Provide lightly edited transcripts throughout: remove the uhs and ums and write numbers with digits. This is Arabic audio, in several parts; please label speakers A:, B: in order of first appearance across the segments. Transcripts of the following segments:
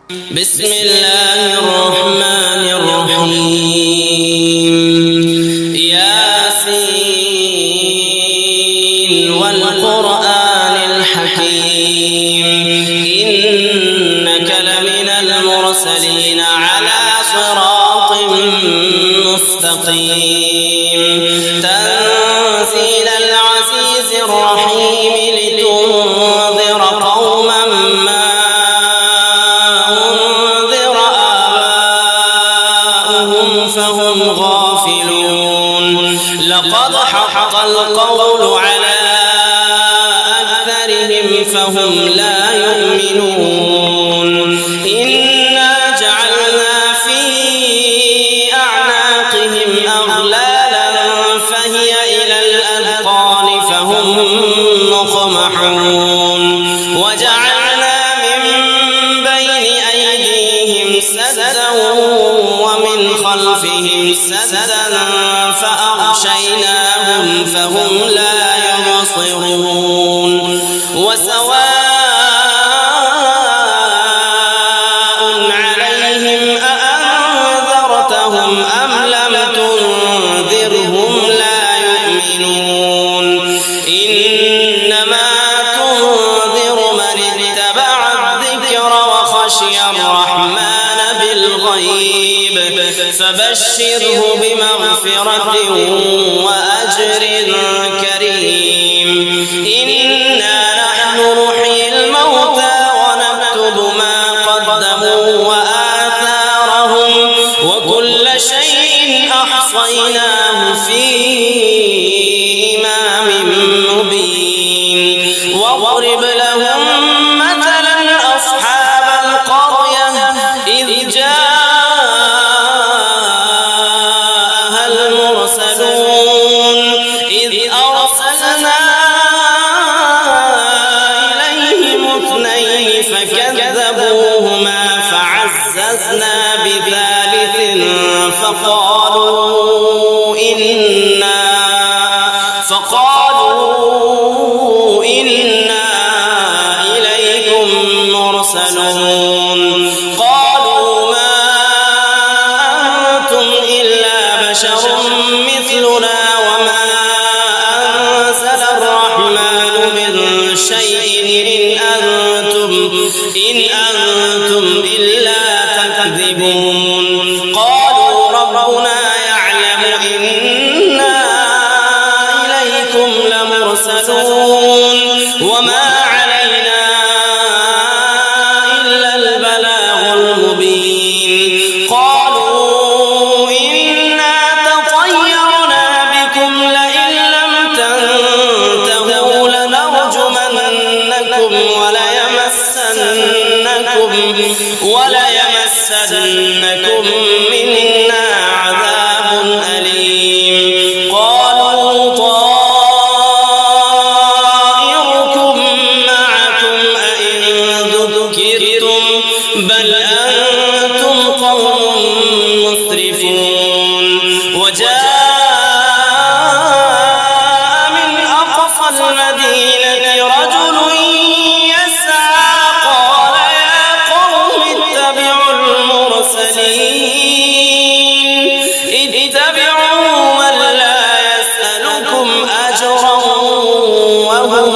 A: بسم الله الرحمن الرحيم. ياسين والقرآن الحكيم إنك لمن المرسلين على صراط مستقيم تنزيل العزيز الرحيم لتنذر قوما ما فهم غافلون. لقد حق القول على أكثرهم فهم لا يؤمنون. إنا جعلنا في أعناقهم أغلالا فهي إلى الأذقان فهم مقمحون. وجعلنا من بين أيديهم سدا ومن خلفهم سدا فأغشيناهم فهم لا يبصرون. وسواء عليهم أأنذرتهم أم لم تنذرهم لا يؤمنون. إنما تنذر من اتبع الذكر وخشي الرحمن بالغيب فبشره بمغفرة وأجر كريم. إنا نحن نحيي الموتى ونكتب ما قدموا وآثارهم وكل شيء أحصيناه في إمام مبين. واضرب لهم مثلا أصحاب القرية إذ جاءها المرسلون إذ أرسلنا إليهم اثنين فكذبوهما فعززنا بثالث فقالوا إنا إليكم مرسلون. قالوا ما أنتم إلا بشر مثلنا وما أنزل الرحمن من شيء إن أنتم إلا تكذبون. قالوا ربنا يعلم إنا إليكم لمرسلون وما علينا إلا البلاغ المبين. قالوا إنا تطيرنا بكم لئن لم تنتهوا لنرجمنكم وليمسنكم منا عذاب أليم. قالوا طائركم معكم أئن ذكرتم بل أنتم قوم مسرفون. وجاء من أقصى المدينة رجل يسعى قال يا قوم اتبعوا من لا يسألكم أجرا وهم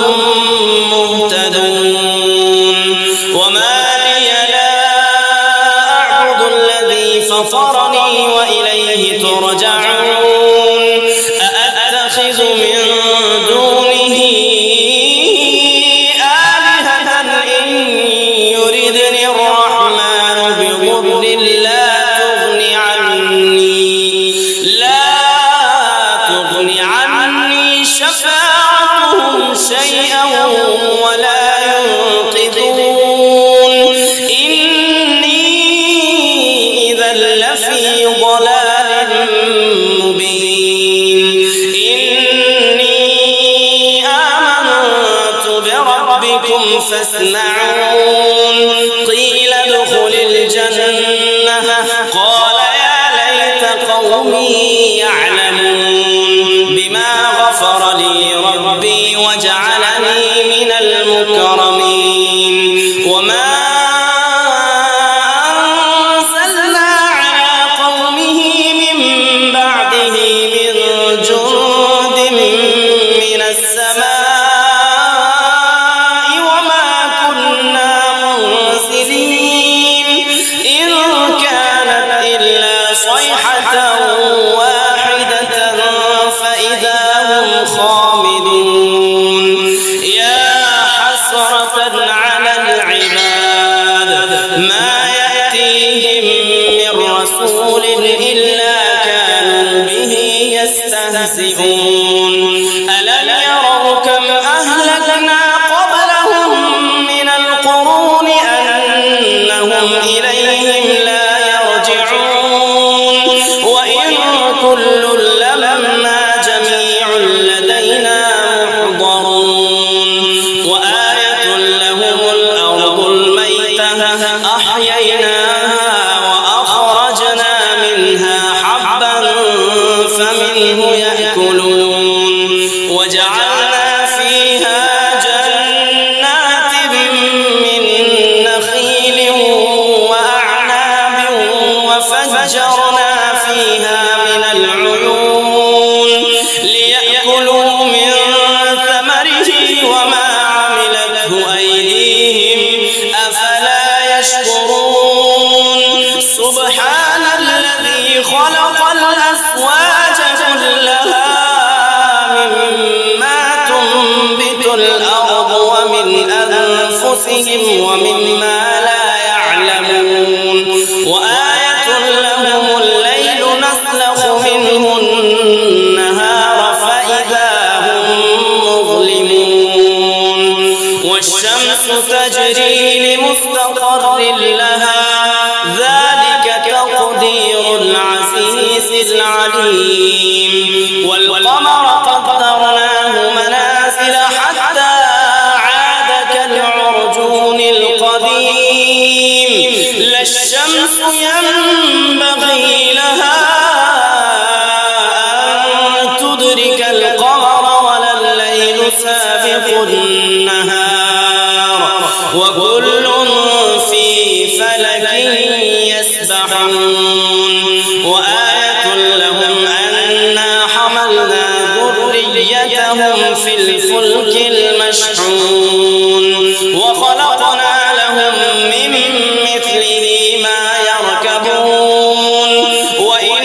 A: مهتدون. وما لي لا أعبد الذي فطرني وإليه ترجعون. أأتخذ من دونه آلهة إن يردني الرحمن بضر لا تغني عني شفاعتهم شيئا ولا ينقذون. إني إذا لفي ضلال مبين. إني آمنت بربكم فاسمعون. قيل ادخل الجنة قال يا ليت قومي يعلمون بما غفر لي ربي وجعلني من المكرمين. وما أحييناها وأخرجنا منها حبا فمنه يأكلون وجعلنا فيها جنات من نخيل وأعناب وفجرنا فيها من العيون ليأكلوا من ثمره وما عملته أيديهم أفلا يشكرون سبحان الذي خلق الأزواج كلها مما تنبت الأرض ومن أنفسهم ومما لا يعلمون وآية لهم الليل نسلخ منه النهار فإذا هم مظلمون والشمس تجري لمستقر لها ذلك تقدير العزيز العليم والقمر قدرناه منازل حتى عاد كالعرجون القديم لا الشمس ينبغي لها أن تدرك القمر ولا الليل سابق النهار وكل في فلك يسبحون وآية لهم أنا حملنا ذريتهم في الفلك المشحون وخلقنا لهم من مثله ما يركبون وإن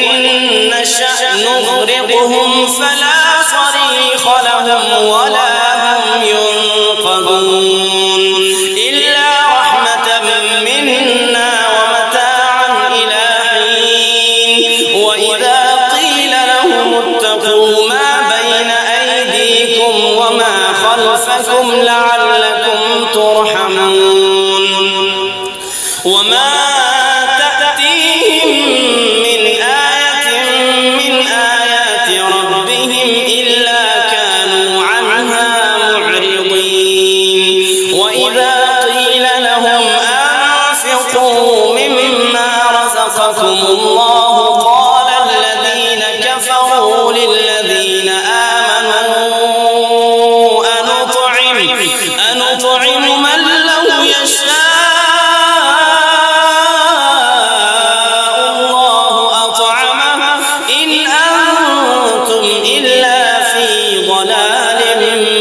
A: نشأ نغرقهم فلا صريخ لهم ولا هم ينقذون إلا رحمة منا ومتاعا إلى حين وإذا قيل لهم اتقوا ما بين أيديكم وما خلفكم لعلكم ترحمون وما تأتيهم من آية من آيات ربهم إلا كانوا عنها معرضين وإذا قيل لهم أنفقوا مما رزقكم الله قال الذين كفروا للذين آمنوا أنطعم من لو يشاء الله أطعمه إن أنتم إلا في ضلال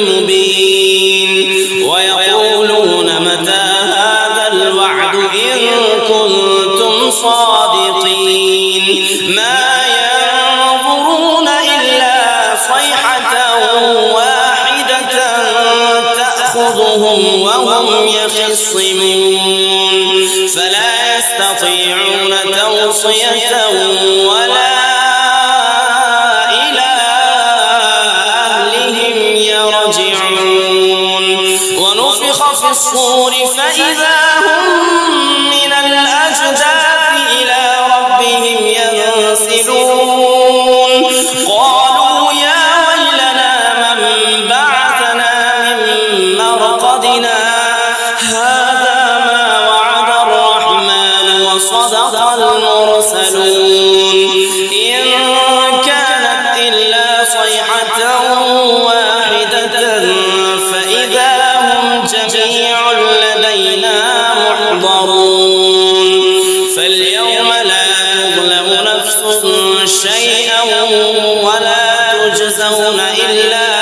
A: مبين ويقولون متى هذا الوعد إن كنتم صادقين ما ينظرون إلا صيحة واحدة تأخذهم وهم يخصمون فلا يستطيعون توصية ولا إلى أهلهم يرجعون ونفخ في الصور فإذا هم من الأجداث إلى ربهم ينسلون قالوا يا ويلنا من بعثنا من مرقدنا هذا ما وعد الرحمن وصدق المرسلون إن كانت إلا صيحة واحدة فإذا هم جميع لدينا محضرون فاليوم لا تظلم نفس شيئا ولا تجزون إلا